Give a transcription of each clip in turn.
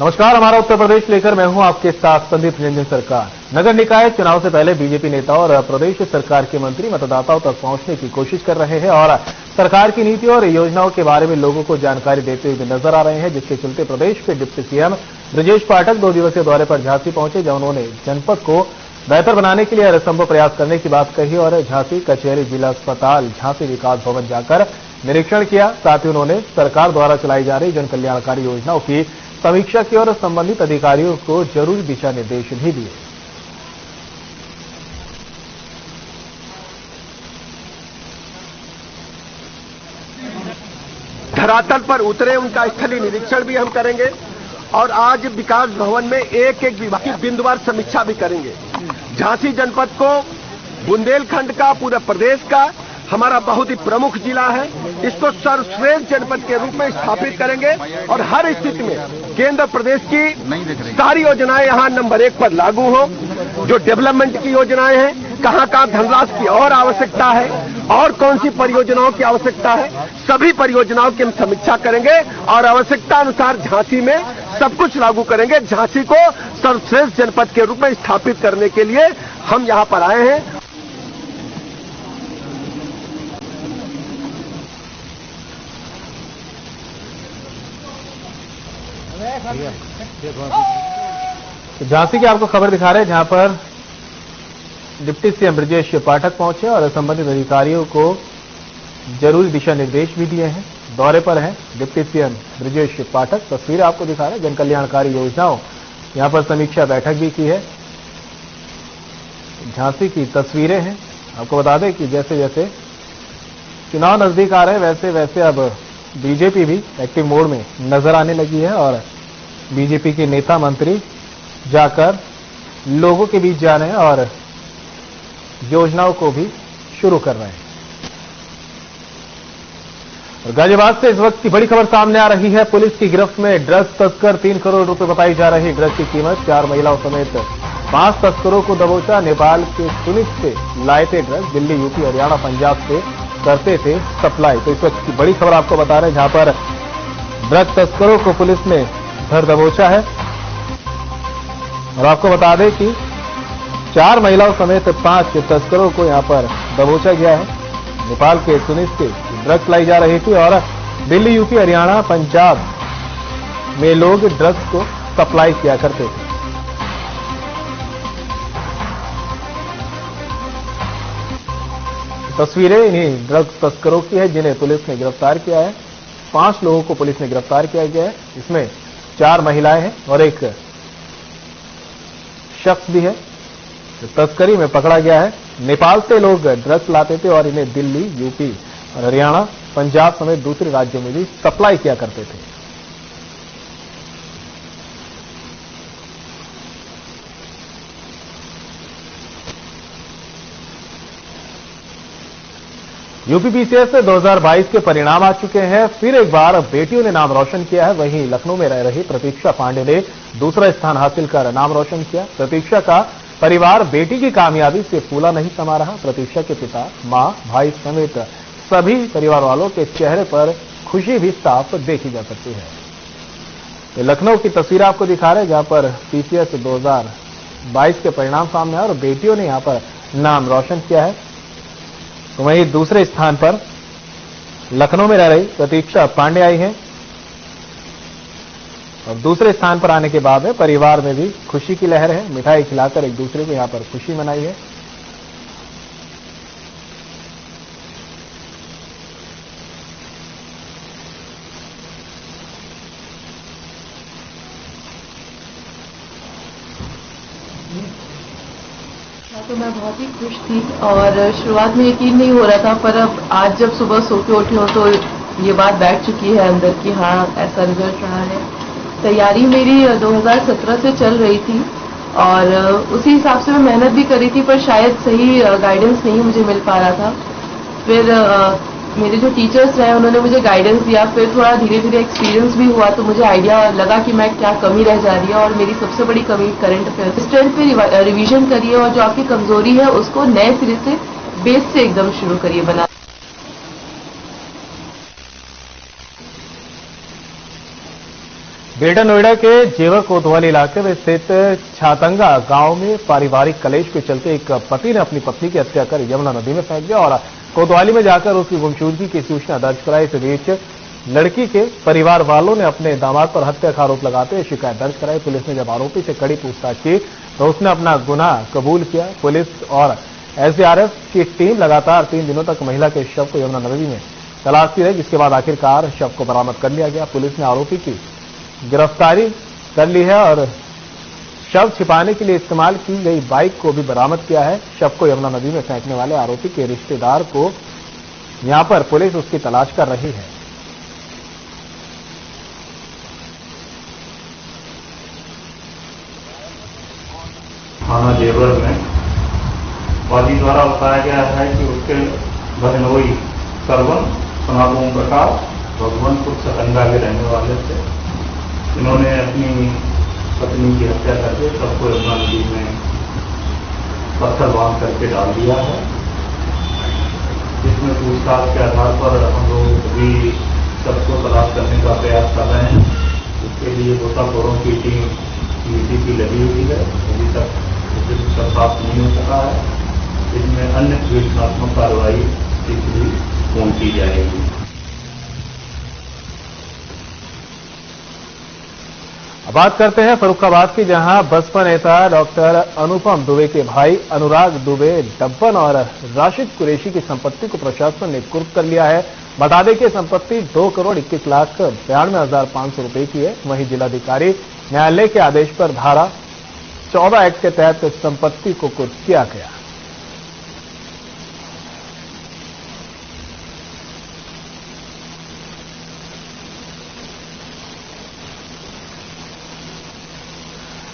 नमस्कार, हमारा उत्तर प्रदेश लेकर मैं हूं आपके साथ संदीप रंजन सरकार। नगर निकाय चुनाव से पहले बीजेपी नेता और प्रदेश सरकार के मंत्री मतदाताओं तक पहुंचने की कोशिश कर रहे हैं और सरकार की नीति और योजनाओं के बारे में लोगों को जानकारी देते हुए नजर आ रहे हैं, जिसके चलते प्रदेश के डिप्टी सीएम ब्रजेश पाठक 2 दिवसीय दौरे पर झांसी पहुंचे, जहां उन्होंने जनपद को बेहतर बनाने के लिए हरसंभव प्रयास करने की बात कही और झांसी कचहरी, जिला अस्पताल, झांसी विकास भवन जाकर निरीक्षण किया। साथ ही उन्होंने सरकार द्वारा चलाई जा रही जन कल्याणकारी योजनाओं की समीक्षा की और संबंधित अधिकारियों को जरूरी दिशा निर्देश भी दिए। धरातल पर उतरे, उनका स्थलीय निरीक्षण भी हम करेंगे और आज विकास भवन में एक एक विभाग की बिंदुवार समीक्षा भी करेंगे। झांसी जनपद को बुंदेलखंड का, पूरे प्रदेश का हमारा बहुत ही प्रमुख जिला है, इसको सर्वश्रेष्ठ जनपद के रूप में स्थापित करेंगे और हर स्थिति में केंद्र प्रदेश की सारी योजनाएं यहां नंबर 1 पर लागू हो। जो डेवलपमेंट की योजनाएं हैं, कहां कहां धनराशि की और आवश्यकता है और कौन सी परियोजनाओं की आवश्यकता है, सभी परियोजनाओं की हम समीक्षा करेंगे और आवश्यकता अनुसार झांसी में सब कुछ लागू करेंगे। झांसी को सर्वश्रेष्ठ जनपद के रूप में स्थापित करने के लिए हम यहां पर आए हैं। झांसी की आपको खबर दिखा रहे हैं, जहां पर डिप्टी सीएम ब्रजेश पाठक पहुंचे और संबंधित अधिकारियों को जरूरी दिशा निर्देश भी दिए हैं। दौरे पर हैं डिप्टी सीएम ब्रजेश पाठक। तस्वीरें आपको दिखा रहे हैं जन कल्याणकारी योजनाओं, यहां पर समीक्षा बैठक भी की है। झांसी की तस्वीरें हैं। आपको बता दें कि जैसे जैसे चुनाव नजदीक आ रहे हैं, वैसे वैसे अब बीजेपी भी एक्टिव मोड में नजर आने लगी है और बीजेपी के नेता मंत्री जाकर लोगों के बीच जा रहे हैं और योजनाओं को भी शुरू कर रहे हैं। और गाजियाबाद से इस वक्त की बड़ी खबर सामने आ रही है। पुलिस की गिरफ्त में ड्रग्स तस्कर, 3 करोड़ रुपए बताई जा रही ड्रग्स की कीमत। 4 महिलाओं समेत 5 तस्करों को दबोचा। नेपाल के सुनित से लाए थे ड्रग्स, दिल्ली, यूपी, हरियाणा, पंजाब से करते थे सप्लाई। तो इस वक्त की बड़ी खबर आपको बता रहे हैं, जहां पर ड्रग्स तस्करों को पुलिस ने धर दबोचा है। और आपको बता दें कि 4 महिलाओं समेत 5 तस्करों को यहां पर दबोचा गया है। नेपाल के सुनित से ड्रग्स लाई जा रही थी और दिल्ली, यूपी, हरियाणा, पंजाब में लोग ड्रग्स को सप्लाई किया करते थे। तस्वीरें इन्हीं ड्रग्स तस्करों की है जिन्हें पुलिस ने गिरफ्तार किया है। 5 लोगों को पुलिस ने गिरफ्तार किया गया है। इसमें 4 महिलाएं हैं और एक शख्स भी है जो तस्करी में पकड़ा गया है। नेपाल से लोग ड्रग्स लाते थे और इन्हें दिल्ली, यूपी और हरियाणा, पंजाब समेत दूसरे राज्यों में भी सप्लाई किया करते थे। यूपीपीसीएस से 2022 के परिणाम आ चुके हैं। फिर एक बार बेटियों ने नाम रोशन किया है। वहीं लखनऊ में रह रही प्रतीक्षा पांडे ने दूसरा स्थान हासिल कर नाम रोशन किया। प्रतीक्षा का परिवार बेटी की कामयाबी से फूला नहीं समा रहा। प्रतीक्षा के पिता, मां, भाई समेत सभी परिवार वालों के चेहरे पर खुशी भी साफ देखी जा सकती है। तो लखनऊ की तस्वीर आपको दिखा रहे हैं, जहां पर पीसीएस 2022 के परिणाम सामने आए और बेटियों ने यहां पर नाम रोशन किया है। तो वहीं दूसरे स्थान पर लखनऊ में रह रही प्रतीक्षा पांडे आई हैं और दूसरे स्थान पर आने के बाद में परिवार में भी खुशी की लहर है। मिठाई खिलाकर एक दूसरे को यहां पर खुशी मनाई है। तो मैं बहुत ही खुश थी और शुरुआत में यकीन नहीं हो रहा था, पर अब आज जब सुबह सो के उठी हूँ तो ये बात बैठ चुकी है अंदर कि हाँ, ऐसा रिजल्ट रहा है। तैयारी मेरी 2017 से चल रही थी और उसी हिसाब से मैं मेहनत भी करी थी, पर शायद सही गाइडेंस नहीं मुझे मिल पा रहा था। फिर मेरे जो टीचर्स रहे उन्होंने मुझे गाइडेंस दिया। फिर थोड़ा धीरे धीरे एक्सपीरियंस भी हुआ तो मुझे आइडिया लगा कि मैं क्या कमी रह जा रही है और मेरी सबसे बड़ी कमी करंट अफेयर्स। स्ट्रेंथ पे रिवीजन करिए और जो आपकी कमजोरी है उसको नए सिरे से बेस से एकदम शुरू करिए बना। ग्रेटर नोएडा के जेवर कोतवाली इलाके में स्थित छातंगा गांव में पारिवारिक कलेश के चलते एक पति ने अपनी पत्नी की हत्या कर यमुना नदी में फेंक दिया और कोतवाली में जाकर उसकी गुमशुदगी की सूचना दर्ज कराई। इस बीच लड़की के परिवार वालों ने अपने दामाद पर हत्या का आरोप लगाते हुए शिकायत दर्ज कराई। पुलिस ने जब आरोपी से कड़ी पूछताछ की तो उसने अपना गुनाह कबूल किया। पुलिस और एसडीआरएफ की टीम लगातार 3 दिनों तक महिला के शव को यमुना नदी में तलाशती रही, जिसके बाद आखिरकार शव को बरामद कर लिया गया। पुलिस ने आरोपी की गिरफ्तारी कर ली है और शव छिपाने के लिए इस्तेमाल की गई बाइक को भी बरामद किया है। शव को यमुना नदी में फेंकने वाले आरोपी के रिश्तेदार को यहां पर पुलिस उसकी तलाश कर रही है। थाना जेवर में वादी द्वारा बताया गया है कि उसके बहनोई सरवन सनातन प्रकाश भगवानपुर छातंगा के रहने वाले थे। इन्होंने अपनी पत्नी की हत्या करके सबको यमुना नदी में पत्थर बांध करके डाल दिया है। इसमें पूछताछ के आधार पर हम लोग अभी सबको तलाश करने का प्रयास कर रहे हैं। इसके लिए गोताखोरों की टीम डीसीपी लगी हुई है। अभी तक प्राप्त नहीं हो सका है। इसमें अन्य विवेचनात्मक कार्रवाई भी पूर्ण की जाएगी। अब बात करते हैं फर्रुखाबाद की, जहां बसपा नेता डॉक्टर अनुपम दुबे के भाई अनुराग दुबे डब्बन और राशिद कुरैशी की संपत्ति को प्रशासन ने कुर्क कर लिया है। बता दें कि संपत्ति 2 करोड़ 21 लाख 92,500 रुपए की है। वहीं जिलाधिकारी न्यायालय के आदेश पर धारा 14 एक्ट के तहत संपत्ति को कुर्क किया गया।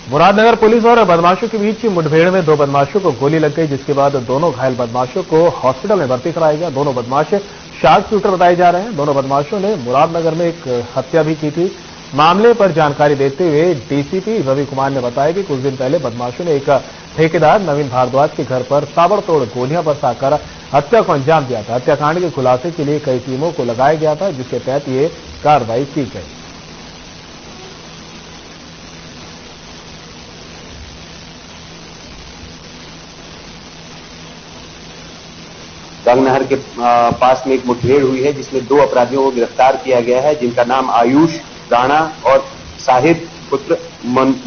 मुरादनगर पुलिस और बदमाशों के बीच मुठभेड़ में 2 बदमाशों को गोली लग गई, जिसके बाद दोनों घायल बदमाशों को हॉस्पिटल में भर्ती कराया गया। दोनों बदमाश शार्प शूटर बताए जा रहे हैं। दोनों बदमाशों ने मुरादनगर में एक हत्या भी की थी। मामले पर जानकारी देते हुए डीसीपी रवि कुमार ने बताया कि कुछ दिन पहले बदमाशों ने एक ठेकेदार नवीन भारद्वाज के घर पर ताबड़तोड़ गोलियां बरसाकर हत्या को अंजाम दिया था। हत्याकांड के खुलासे के लिए कई टीमों को लगाया गया था, जिसके तहत ये कार्रवाई की गई। गंगनहर के पास में एक मुठभेड़ हुई है, जिसमें 2 अपराधियों को गिरफ्तार किया गया है, जिनका नाम आयुष राणा और साहिद पुत्र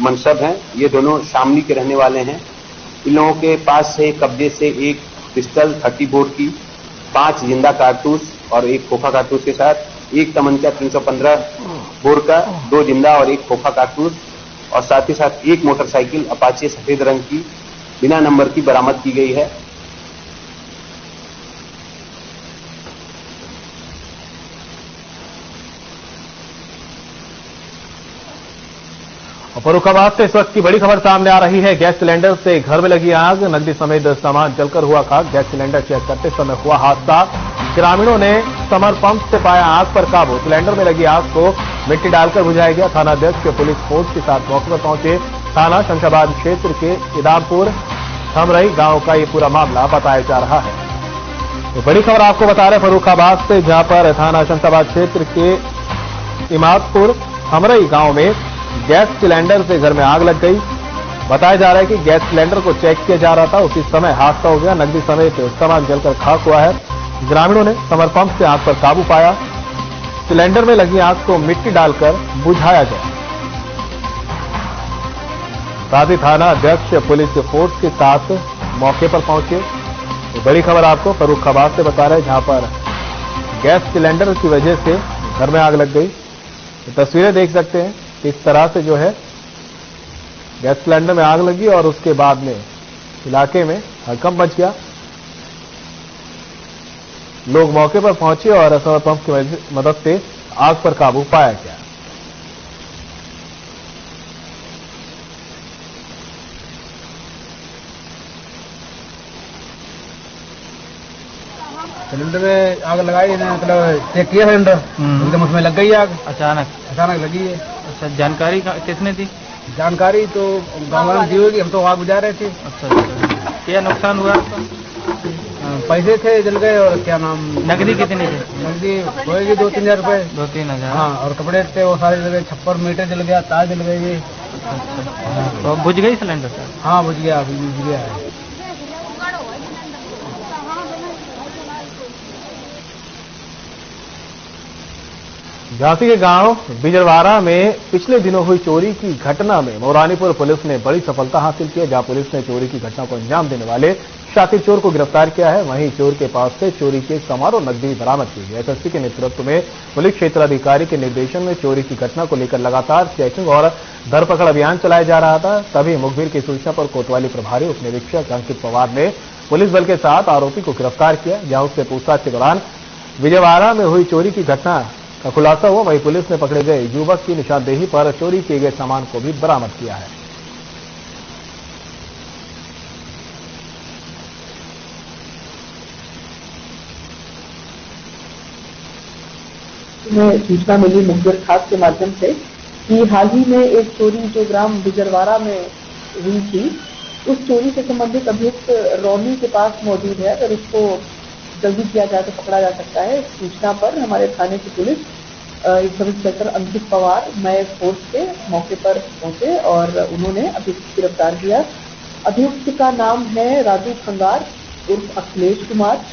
मनसब हैं। ये दोनों शामली के रहने वाले हैं। इन लोगों के पास से कब्जे से एक पिस्टल 30 बोर की, 5 जिंदा कारतूस और 1 खोखा कारतूस के साथ 1 तमंचा 315 बोर का, 2 जिंदा और 1 खोखा कारतूस और साथ ही साथ 1 मोटरसाइकिल अपाचे सफेद रंग की बिना नंबर की बरामद की गई है। फर्रुखाबाद से इस वक्त की बड़ी खबर सामने आ रही है। गैस सिलेंडर से घर में लगी आग, नकदी समेत सामान जलकर हुआ खाक। गैस सिलेंडर चेक करते समय हुआ हादसा। ग्रामीणों ने समर पंप से पाया आग पर काबू। सिलेंडर में लगी आग को मिट्टी डालकर बुझाया गया। थानाध्यक्ष पुलिस फोर्स के साथ मौके पर पहुंचे। थाना शमशाबाद क्षेत्र के इदामपुर थमरई गांव का ये पूरा मामला बताया जा रहा है। तो बड़ी खबर आपको बता रहे फर्रुखाबाद से, जहां पर थाना शमशाबाद क्षेत्र के इमादपुर थमरई गांव में गैस सिलेंडर से घर में आग लग गई। बताया जा रहा है कि गैस सिलेंडर को चेक किया जा रहा था, उसी समय हादसा हो गया। नकदी समेत सामान जलकर खाक हुआ है। ग्रामीणों ने समर पंप से आग पर काबू पाया। सिलेंडर में लगी आग को मिट्टी डालकर बुझाया गया। साथ ही थाना अध्यक्ष पुलिस फोर्स के साथ मौके पर पहुंचे। तो बड़ी खबर आपको फर्रुखाबाद से बता रहे हैं, जहां पर गैस सिलेंडर की वजह से घर में आग लग गई। तो तस्वीरें देख सकते हैं इस तरह से जो है गैस सिलेंडर में आग लगी और उसके बाद में इलाके में हड़कंप मच गया। लोग मौके पर पहुंचे और समर पंप की मदद से आग पर काबू पाया गया। सिलेंडर में आग लगाई है, मतलब चेक किया सिलेंडर, एकदम उसमें लग गई आग। अचानक लगी है। अच्छा, जानकारी किसने दी? जानकारी तो गाँव वालों ने दी होगी, हम तो आग बुझा रहे थे। अच्छा, क्या नुकसान हुआ आपका? पैसे थे जल गए और क्या नाम नकदी कितनी थी? नकदी होएगी 2-3 हजार रुपए। 2-3 हजार। हाँ, और कपड़े थे वो सारे जल गए, छप्पर मीटर जल गया, तार जल गए ये। तो बुझ गई सिलेंडर सर? हाँ बुझ गया, अभी बुझ गया है। झांसी के गांव बिजरवाड़ा में पिछले दिनों हुई चोरी की घटना में मौरानीपुर पुलिस ने बड़ी सफलता हासिल की है, जहां पुलिस ने चोरी की घटना को अंजाम देने वाले शातिर चोर को गिरफ्तार किया है। वहीं चोर के पास से चोरी के समारोह नकदी बरामद की गई। एसएसपी के नेतृत्व में पुलिस क्षेत्राधिकारी के निर्देशन में चोरी की घटना को लेकर लगातार चेकिंग और धरपकड़ अभियान चलाया जा रहा था। तभी मुखबिर की सूचना पर कोतवाली प्रभारी उप निरीक्षक अंकित पवार ने पुलिस बल के साथ आरोपी को गिरफ्तार किया, जहां उससे पूछताछ के दौरान विजयवाड़ा में हुई चोरी की घटना का खुलासा हुआ। वहीं पुलिस ने पकड़े गए युवक की निशानदेही पर चोरी किए गए सामान को भी बरामद किया है। सूचना मिली मुखबिर खास के माध्यम से कि हाल ही में एक चोरी जो ग्राम बिजरवाड़ा में हुई थी, उस चोरी से संबंधित अभियुक्त रौनी के पास मौजूद है। अगर उसको जल्दी किया जाए तो पकड़ा जा सकता है। इस सूचना पर हमारे थाने की पुलिस एक सब इंस्पेक्टर अंकित पवार नए फोर्स से मौके पर पहुंचे और उन्होंने अभियुक्त गिरफ्तार किया। अभियुक्त का नाम है राजू खंगार उर्फ अखिलेश कुमार।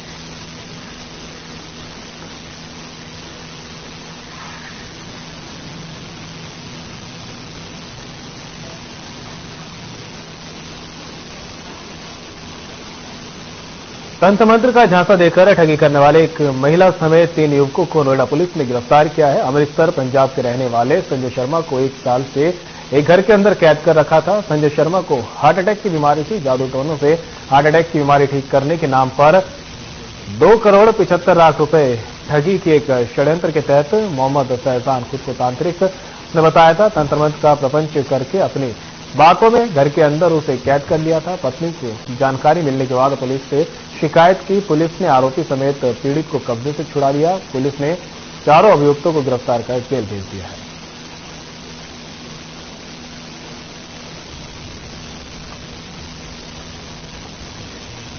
तंत्र मंत्र का झांसा देकर ठगी करने वाले एक महिला समेत 3 युवकों को नोएडा पुलिस ने गिरफ्तार किया है। अमृतसर पंजाब के रहने वाले संजय शर्मा को 1 साल से एक घर के अंदर कैद कर रखा था। संजय शर्मा को हार्ट अटैक की बीमारी थी। जादू टोनों से हार्ट अटैक की बीमारी ठीक करने के नाम पर 2 करोड़ 75 लाख रुपए ठगी के एक षड्यंत्र के तहत मोहम्मद फैजान खुद को तांत्रिक ने बताया था। तंत्र मंत्र का प्रपंच करके अपनी बातों में घर के अंदर उसे कैद कर लिया था। पत्नी को जानकारी मिलने के बाद पुलिस से शिकायत की। पुलिस ने आरोपी समेत पीड़ित को कब्जे से छुड़ा लिया। पुलिस ने चारों अभियुक्तों को गिरफ्तार कर जेल भेज दिया है।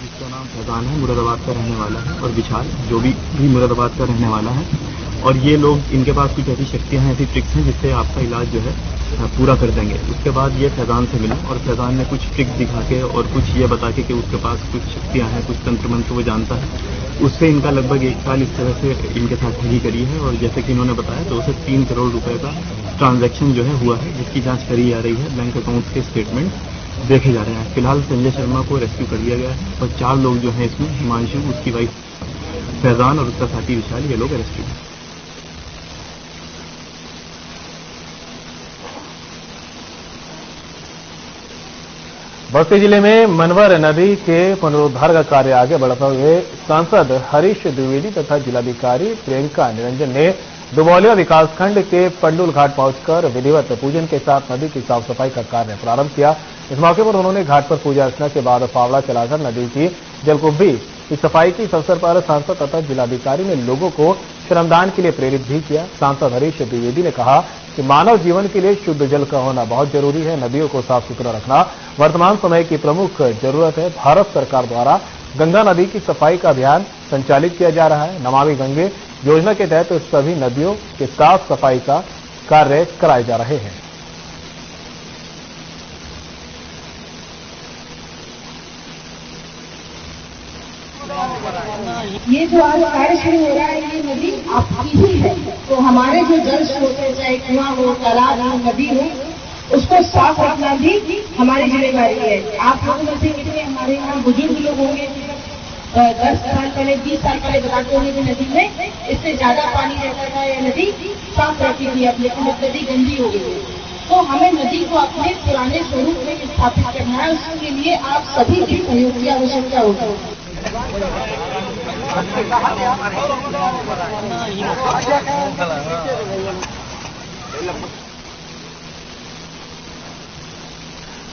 जिसका नाम फैजान है, मुरादाबाद का रहने वाला है, और विशाल जो भी मुरादाबाद का रहने वाला है। और ये लोग, इनके पास कुछ ऐसी शक्तियां हैं, ऐसी ट्रिक्स हैं जिससे आपका इलाज जो है पूरा कर देंगे। उसके बाद ये फैजान से मिले और फैजान ने कुछ ट्रिक्स दिखा के और कुछ ये बता के कि उसके पास कुछ शक्तियां हैं, कुछ तंत्र मंत्र वो जानता है। उससे इनका लगभग 1 साल इस तरह से इनके साथ ठगी करी है। और जैसे कि इन्होंने बताया 2 से 3 करोड़ रुपए का ट्रांजैक्शन जो है हुआ है, जिसकी जांच करी जा रही है। बैंक अकाउंट के स्टेटमेंट देखे जा रहे हैं। फिलहाल संजय शर्मा को रेस्क्यू कर लिया गया है और 4 लोग जो है इसमें, हिमांशु, उसकी वाइफ फैजान और उसका साथी विशाल, ये लोग अरेस्ट हुए। बस्ती जिले में मनवर नदी के पुनरुद्धार का कार्य आगे बढ़ते हुए सांसद हरीश द्विवेदी तथा जिलाधिकारी प्रियंका निरंजन ने दुबौलिया विकासखंड के पंडुल घाट पहुंचकर विधिवत पूजन के साथ नदी की साफ सफाई का कार्य प्रारंभ किया। इस मौके पर उन्होंने घाट पर पूजा अर्चना के बाद फावड़ा चलाकर नदी की जलकुंभी की सफाई की। इस अवसर पर सांसद तथा जिलाधिकारी ने लोगों को श्रमदान के लिए प्रेरित भी किया। सांसद हरीश द्विवेदी ने कहा कि मानव जीवन के लिए शुद्ध जल का होना बहुत जरूरी है। नदियों को साफ सुथरा रखना वर्तमान समय की प्रमुख जरूरत है। भारत सरकार द्वारा गंगा नदी की सफाई का अभियान संचालित किया जा रहा है। नमामि गंगे योजना के तहत सभी नदियों के साफ सफाई का कार्य कराए जा रहे हैं। ये जो आज कार्य शुरू हो रहा है, ये नदी आपकी ही है। तो हमारे जो जल स्रोत है, चाहे कुआं हो, तालाब हो, नदी हो, उसको साफ रखना भी हमारी जिम्मेदारी है। आप लोगों में से कितने हमारे यहाँ बुजुर्ग लोग होंगे, 10 साल पहले, 20 साल पहले बताते होंगे कि नदी में इससे ज्यादा पानी रहता था, या नदी साफ रहती थी। अब लेकिन नदी गंदी हो गई है। तो हमें नदी को अपने पुराने स्वरूप में स्थापित करना है। उसके लिए आप सभी की सहयोग की आवश्यकता होगी।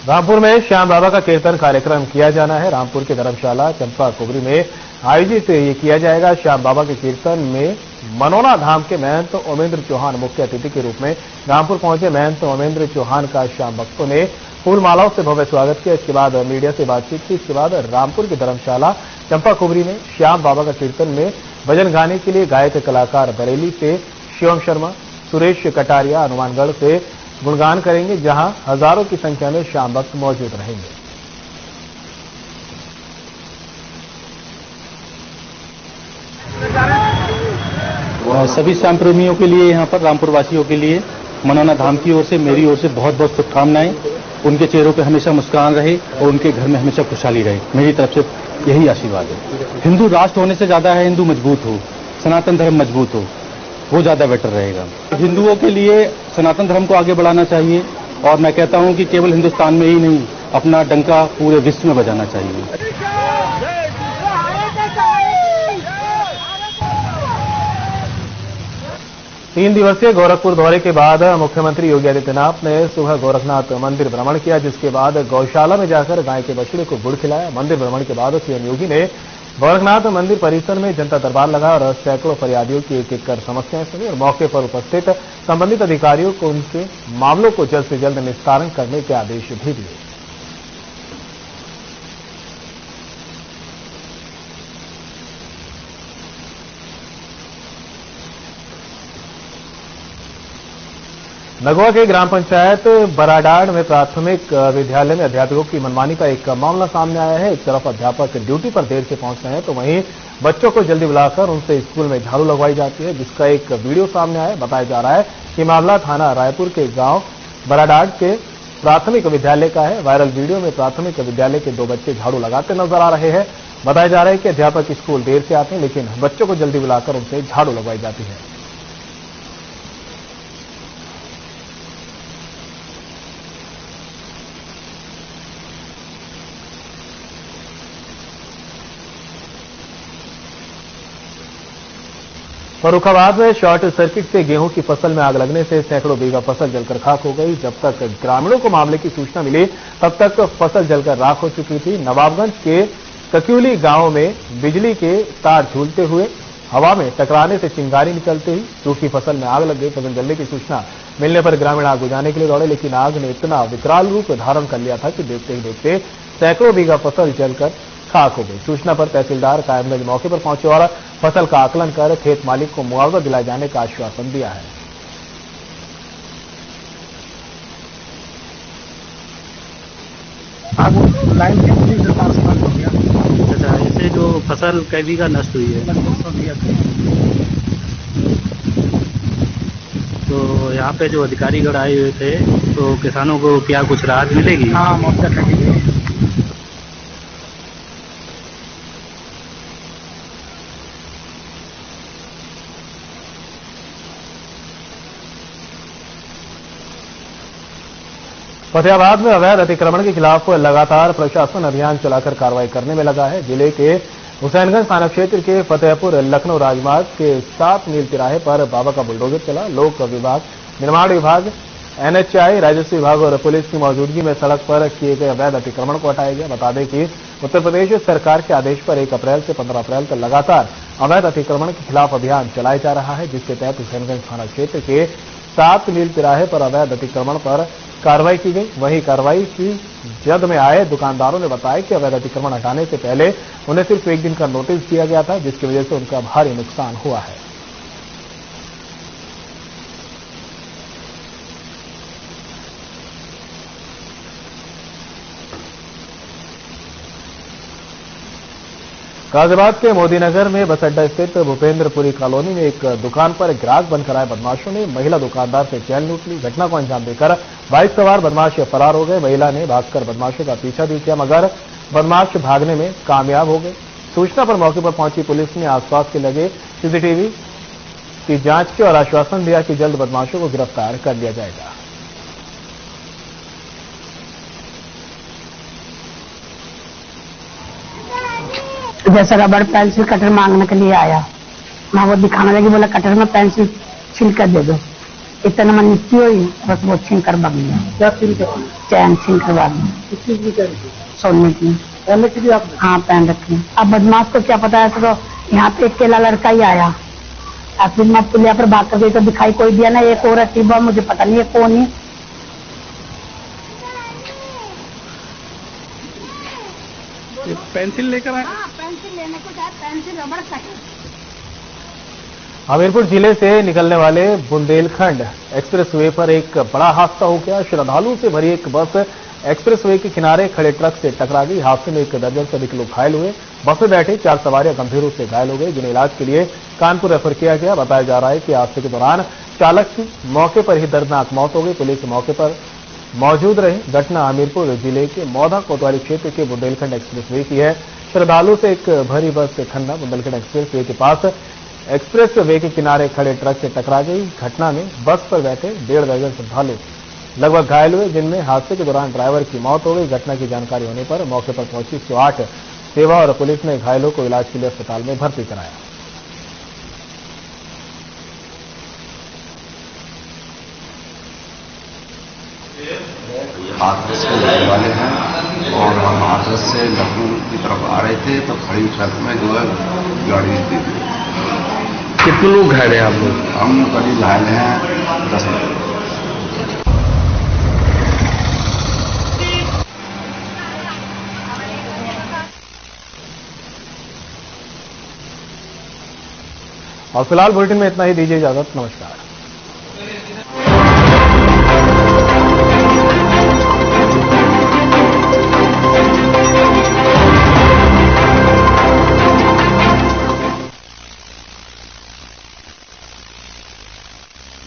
रामपुर में श्याम बाबा का कीर्तन कार्यक्रम किया जाना है। रामपुर के धर्मशाला चंपा कुबरी में आयोजित ये किया जाएगा। श्याम बाबा के कीर्तन में मनोना धाम के महंत ओमेंद्र चौहान मुख्य अतिथि के रूप में रामपुर पहुंचे। महंत ओमेंद्र चौहान का श्याम भक्तों ने फूल मालाओं से भव्य स्वागत किया। इसके बाद मीडिया से बातचीत की। इसके बाद रामपुर के धर्मशाला चंपा कुबरी में श्याम बाबा का कीर्तन में भजन गाने के लिए गायक कलाकार बरेली से शिवम शर्मा, सुरेश कटारिया हनुमानगढ़ से गुणगान करेंगे, जहां हजारों की संख्या में श्याम भक्त मौजूद रहेंगे। सभी श्याम प्रेमियों के लिए, यहाँ पर रामपुर वासियों के लिए मनौना धाम की ओर से, मेरी ओर से बहुत बहुत शुभकामनाएं। उनके चेहरों पे हमेशा मुस्कान रहे और उनके घर में हमेशा खुशहाली रहे, मेरी तरफ से यही आशीर्वाद है। हिंदू राष्ट्र होने से ज्यादा है हिंदू मजबूत हो, सनातन धर्म मजबूत हो, वो ज्यादा बेटर रहेगा। हिंदुओं के लिए सनातन धर्म को आगे बढ़ाना चाहिए और मैं कहता हूं कि केवल हिंदुस्तान में ही नहीं, अपना डंका पूरे विश्व में बजाना चाहिए। 3 दिवसीय गोरखपुर दौरे के बाद मुख्यमंत्री योगी आदित्यनाथ ने सुबह गोरखनाथ मंदिर भ्रमण किया, जिसके बाद गौशाला में जाकर गाय के बछड़े को गुड़ खिलाया। मंदिर भ्रमण के बाद सीएम योगी ने गोरखनाथ मंदिर परिसर में जनता दरबार लगाया और सैकड़ों फरियादियों की एक-एक कर समस्याएं सुनी और मौके पर उपस्थित संबंधित अधिकारियों को उनके मामलों को जल्द से जल्द निस्तारण करने के आदेश भी दिए। नगवा के ग्राम पंचायत बराडाड़ में प्राथमिक विद्यालय में अध्यापकों की मनमानी का एक मामला सामने आया है। एक तरफ अध्यापक ड्यूटी पर देर से पहुंच रहे हैं तो वहीं बच्चों को जल्दी बुलाकर उनसे स्कूल में झाड़ू लगवाई जाती है, जिसका एक वीडियो सामने आया। बताया जा रहा है कि मामला थाना रायपुर के गांव बराडाड़ के प्राथमिक विद्यालय का है। वायरल वीडियो में प्राथमिक विद्यालय के 2 बच्चे झाड़ू लगाते नजर आ रहे हैं। बताया जा रहा है कि अध्यापक स्कूल देर से आते हैं, लेकिन बच्चों को जल्दी बुलाकर उनसे झाड़ू लगवाई जाती है। फर्रुखाबाद में शॉर्ट सर्किट से गेहूं की फसल में आग लगने से सैकड़ों बीघा फसल जलकर खाक हो गई। जब तक ग्रामीणों को मामले की सूचना मिली तब तक फसल जलकर राख हो चुकी थी। नवाबगंज के कक्यूली गांव में बिजली के तार झूलते हुए हवा में टकराने से चिंगारी निकलते ही सूखी फसल में आग लग गई। फसल जलने की सूचना मिलने पर ग्रामीण आग बुझाने के लिए दौड़े, लेकिन आग ने इतना विकराल रूप धारण कर लिया था कि देखते ही देखते सैकड़ों बीघा फसल जलकर खाक हो गई। सूचना पर तहसीलदार कायमगंज मौके पर पहुंचे और फसल का आकलन कर खेत मालिक को मुआवजा दिलाए जाने का आश्वासन दिया है। लाइन के पुलिस से ट्रांसफर हो गया। अच्छा, इससे जो फसल कई बीघा नष्ट हुई है, तो यहाँ पे जो अधिकारीगण आए हुए थे तो किसानों को क्या कुछ राहत मिलेगी? हाँ, मुआवजा लगेगी। फतेहाबाद में अवैध अतिक्रमण के खिलाफ लगातार प्रशासन अभियान चलाकर कार्रवाई करने में लगा है। जिले के हुसैनगंज थाना क्षेत्र के फतेहपुर लखनऊ राजमार्ग के 7 मील तिराहे पर बाबा का बुलडोजर चला। लोक विभाग, निर्माण विभाग, एनएचआई, राजस्व विभाग और पुलिस की मौजूदगी में सड़क पर किए गए अवैध अतिक्रमण को हटाया गया। बता दें कि उत्तर प्रदेश सरकार के आदेश पर 1 अप्रैल से 15 अप्रैल तक लगातार अवैध अतिक्रमण के खिलाफ अभियान चलाया जा रहा है, जिसके तहत हुसैनगंज थाना क्षेत्र के 7 मील तिराहे पर अवैध अतिक्रमण पर कार्रवाई की गई। वहीं कार्रवाई की जद में आए दुकानदारों ने बताया कि अवैध अतिक्रमण हटाने से पहले उन्हें सिर्फ 1 दिन का नोटिस दिया गया था, जिसकी वजह से उनका भारी नुकसान हुआ है। गाजियाबाद के मोदीनगर में बस अड्डा स्थित भूपेंद्रपुरी कॉलोनी में एक दुकान पर ग्राहक बनकर आए बदमाशों ने महिला दुकानदार से चैन लूट ली। घटना को अंजाम देकर बाइक सवार बदमाश फरार हो गए। महिला ने भागकर बदमाशों का पीछा भी किया, मगर बदमाश भागने में कामयाब हो गए। सूचना पर मौके पर पहुंची पुलिस ने आसपास के लगे सीसीटीवी की जांच की और आश्वासन दिया कि जल्द बदमाशों को गिरफ्तार कर लिया जाएगा। जैसे रबड़ पेंसिल कटर मांगने के लिए आया, मैं वो दिखाने लगी, बोला कटर में पेंसिल छील कर दे दो। इतना मन नीची हुई, बस वो छीन कर भाग गया। क्या छीन कर? चैन छीन कर भाग गया। किस चीज की चैन? सोने की। पहन रखी थी आपने? हाँ, पहन रखी। अब बदमाश को क्या पता है, तो यहाँ पे अकेला लड़का ही आया। अब फिर मैं पुलिया पर भाग कर गई तो दिखाई कोई दिया ना। एक और अतीबा, मुझे पता नहीं है कौन है। पेंसिल लेकर आए? पेंसिल लेने को जाए, पेंसिल रबड़ कटर। हमीरपुर जिले से निकलने वाले बुंदेलखंड एक्सप्रेसवे पर एक बड़ा हादसा हो गया। श्रद्धालुओं से भरी एक बस एक्सप्रेसवे के किनारे खड़े ट्रक से टकरा गई। हादसे में 1 दर्जन से अधिक लोग घायल हुए। बस में बैठे 4 सवारियां गंभीर रूप से घायल हो गए, जिन्हें इलाज के लिए कानपुर रेफर किया गया। बताया जा रहा है कि हादसे के दौरान चालक की मौके पर ही दर्दनाक मौत हो गई। पुलिस मौके पर मौजूद रही। घटना हमीरपुर जिले के मौधा कोतवाली क्षेत्र के बुंदेलखंड एक्सप्रेसवे की है। श्रद्धालुओं से एक भरी बस खन्ना बुंदेलखंड एक्सप्रेसवे के पास एक्सप्रेसवे के किनारे खड़े ट्रक से टकरा गई। घटना में बस पर बैठे 1.5 दर्जन श्रद्धालु लगभग घायल हुए, जिनमें हादसे के दौरान ड्राइवर की मौत हो गई। घटना की जानकारी होने पर मौके पर पहुंची 108 सेवा और पुलिस ने घायलों को इलाज के लिए अस्पताल में भर्ती कराया। हाथरस के रहने वाले हैं और हम हाथरस से लखनऊ की तरफ आ रहे थे तो खड़ी ट्रक में जो है गाड़ी दे दी। कितने लोग घायल हैं आप लोग? हम करीब घायल हैं 10 लोग। और फिलहाल बुलेटिन में इतना ही। दीजिए इजाजत। नमस्कार।